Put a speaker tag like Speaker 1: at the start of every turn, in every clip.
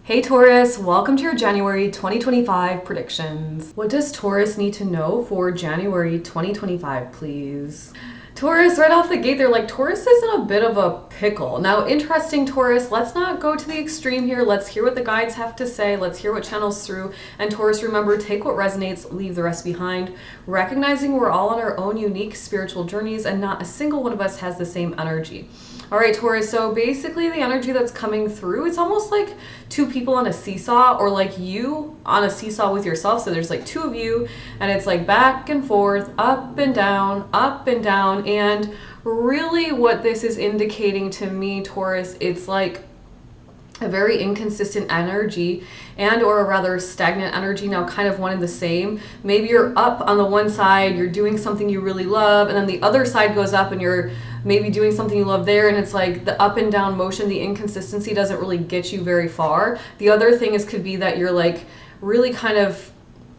Speaker 1: Hey Taurus, welcome to your January 2025 predictions. What does Taurus need to know for January 2025, please? Taurus, right off the gate, they're like, Taurus is in a bit of a pickle. Now, interesting, Taurus, let's not go to the extreme here. Let's hear what the guides have to say. Let's hear what channels through. And Taurus, remember, take what resonates, leave the rest behind. Recognizing we're all on our own unique spiritual journeys and not a single one of us has the same energy. All right, Taurus, so basically the energy that's coming through, it's almost like two people on a seesaw, or like you on a seesaw with yourself. So there's like two of you and it's like back and forth, up and down, up and down. And really what this is indicating to me, Taurus, it's like a very inconsistent energy, and or a rather stagnant energy, now kind of one and the same. Maybe you're up on the one side, you're doing something you really love, and then the other side goes up and you're maybe doing something you love there, and it's like the up and down motion, the inconsistency doesn't really get you very far. The other thing is could be that you're like really kind of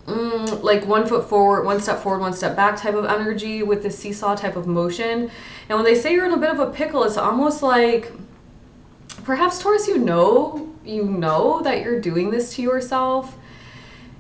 Speaker 1: like 1 foot forward, 1 step forward, 1 step back type of energy with the seesaw type of motion. And when they say you're in a bit of a pickle, it's almost like perhaps, Taurus, you know that you're doing this to yourself.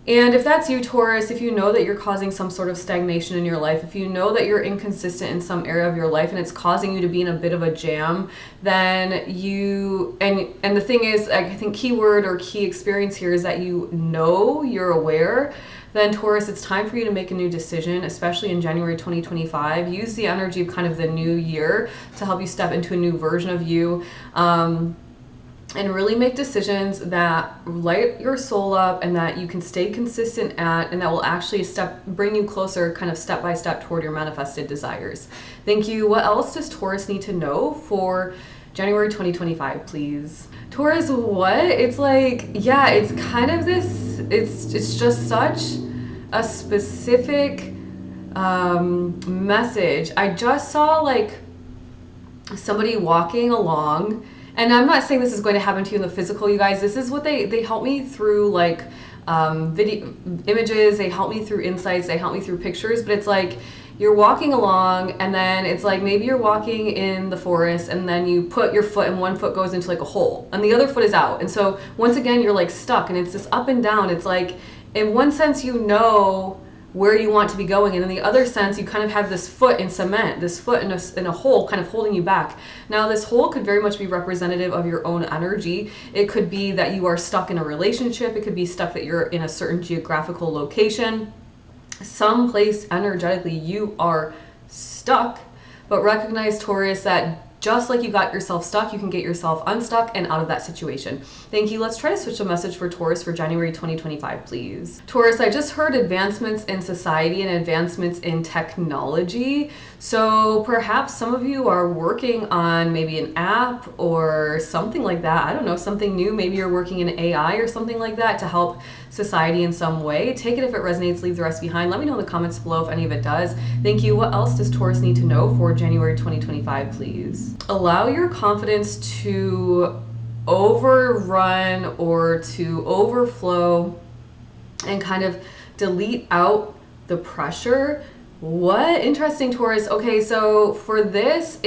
Speaker 1: And if that's you, Taurus, if you know that you're causing some sort of stagnation in your life, if you know that you're inconsistent in some area of your life and it's causing you to be in a bit of a jam, then you, and the thing is, I think keyword or key experience here is that you know, you're aware, then Taurus, it's time for you to make a new decision, especially in January 2025. Use the energy of kind of the new year to help you step into a new version of you. And really make decisions that light your soul up and that you can stay consistent at, and that will actually bring you closer kind of step by step toward your manifested desires. Thank you. What else does Taurus need to know for January 2025, please? Taurus, what? It's like, yeah, it's kind of this, it's just such a specific message. I just saw like somebody walking along, and I'm not saying this is going to happen to you in the physical, you guys. This is what they help me through, like video images, they help me through insights, they help me through pictures. But it's like you're walking along, and then it's like maybe you're walking in the forest, and then you put your foot and one foot goes into like a hole and the other foot is out, and so once again you're like stuck, and it's this up and down. It's like in one sense you know where you want to be going, and in the other sense you kind of have this foot in cement, this foot in a hole kind of holding you back. Now this hole could very much be representative of your own energy. It could be that you are stuck in a relationship, it could be stuck that you're in a certain geographical location, someplace energetically you are stuck. But recognize, Taurus, that just like you got yourself stuck, you can get yourself unstuck and out of that situation. Thank you. Let's try to switch the message for Taurus for January 2025, please. Taurus, I just heard advancements in society and advancements in technology. So perhaps some of you are working on maybe an app or something like that. I don't know, something new. Maybe you're working in AI or something like that to help society in some way. Take it if it resonates, leave the rest behind. Let me know in the comments below if any of it does. Thank you. What else does Taurus need to know for January 2025, please? Allow your confidence to overrun or to overflow and kind of delete out the pressure. What? Interesting, Taurus. Okay, so for this,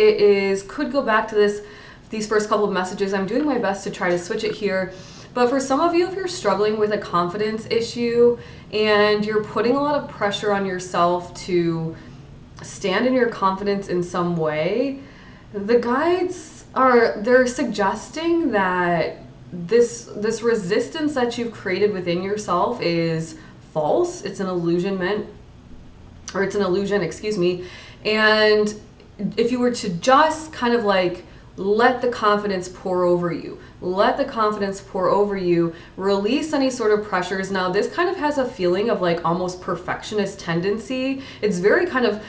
Speaker 1: could go back to these first couple of messages. I'm doing my best to try to switch it here. But for some of you, if you're struggling with a confidence issue and you're putting a lot of pressure on yourself to stand in your confidence in some way, the guides they're suggesting that this resistance that you've created within yourself is false. It's an illusion, excuse me. And if you were to just kind of like let the confidence pour over you, release any sort of pressures. Now this kind of has a feeling of like almost perfectionist tendency. It's very kind of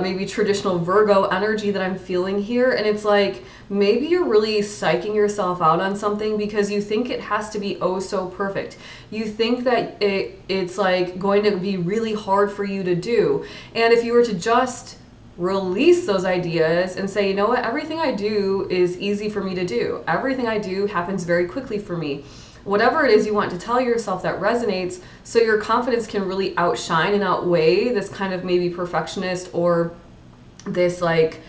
Speaker 1: maybe traditional Virgo energy that I'm feeling here. And it's like maybe you're really psyching yourself out on something because you think it has to be oh so perfect. You think that it's like going to be really hard for you to do. And if you were to just release those ideas and say, you know what, everything I do is easy for me to do. Everything I do happens very quickly for me. Whatever it is you want to tell yourself that resonates, so your confidence can really outshine and outweigh this kind of maybe perfectionist or this like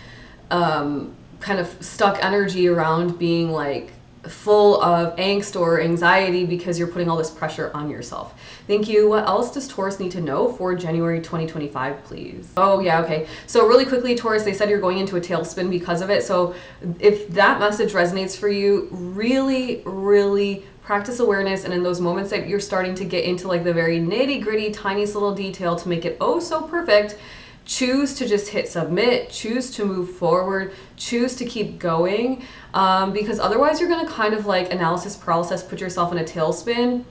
Speaker 1: kind of stuck energy around being like full of angst or anxiety because you're putting all this pressure on yourself. Thank you. What else does Taurus need to know for January 2025, please? Oh, yeah, okay. So really quickly, Taurus, they said you're going into a tailspin because of it. So if that message resonates for you, really, really practice awareness, and in those moments that you're starting to get into like the very nitty gritty, tiniest little detail to make it oh so perfect, choose to just hit submit, choose to move forward, choose to keep going, because otherwise you're going to kind of like analysis paralysis, put yourself in a tailspin,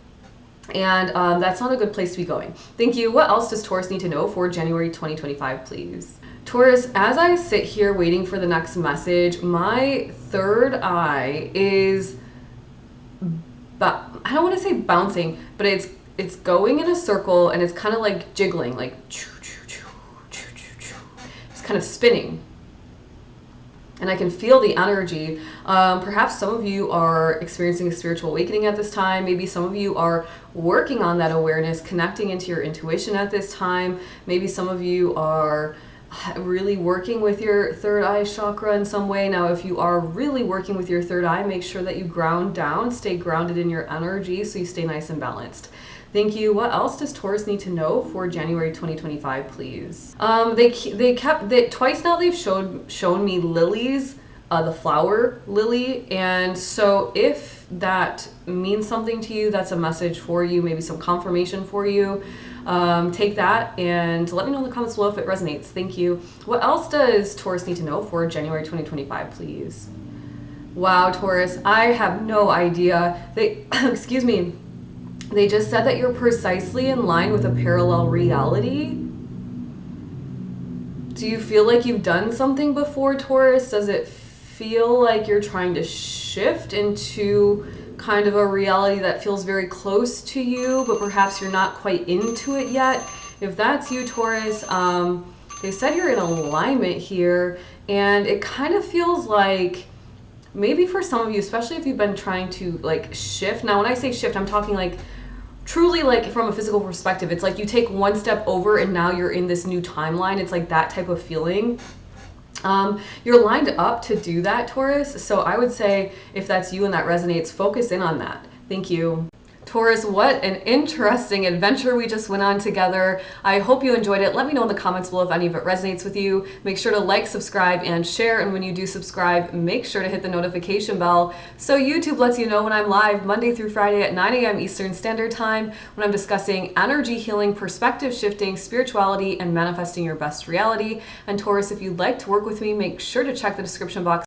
Speaker 1: and that's not a good place to be going. Thank you. What else does Taurus need to know for January 2025, please? Taurus, as I sit here waiting for the next message, my third eye is, I don't want to say bouncing, but it's going in a circle, and it's kind of like jiggling, like it's kind of spinning. And I can feel the energy. Perhaps some of you are experiencing a spiritual awakening at this time. Maybe some of you are working on that awareness, connecting into your intuition at this time. Maybe some of you are really working with your third eye chakra in some way. Now, if you are really working with your third eye, make sure that you ground down, stay grounded in your energy so you stay nice and balanced. Thank you. What else does Taurus need to know for January 2025, please? Twice now they've shown me lilies, the flower lily, and so if that means something to you, that's a message for you, maybe some confirmation for you. Take that and let me know in the comments below if it resonates. Thank you. What else does Taurus need to know for January 2025, please? Wow, Taurus, I have no idea. Excuse me. They just said that you're precisely in line with a parallel reality. Do you feel like you've done something before, Taurus? Does it feel like you're trying to shift into kind of a reality that feels very close to you, but perhaps you're not quite into it yet? If that's you, Taurus, they said you're in alignment here, and it kind of feels like maybe for some of you, especially if you've been trying to like shift. Now, when I say shift, I'm talking like truly like from a physical perspective. It's like you take one step over and now you're in this new timeline. It's like that type of feeling. You're lined up to do that, Taurus. So I would say if that's you and that resonates, focus in on that. Thank you. Taurus, what an interesting adventure we just went on together. I hope you enjoyed it. Let me know in the comments below if any of it resonates with you. Make sure to like, subscribe, and share. And when you do subscribe, make sure to hit the notification bell so YouTube lets you know when I'm live Monday through Friday at 9 a.m. Eastern Standard Time when I'm discussing energy healing, perspective shifting, spirituality, and manifesting your best reality. And Taurus, if you'd like to work with me, make sure to check the description box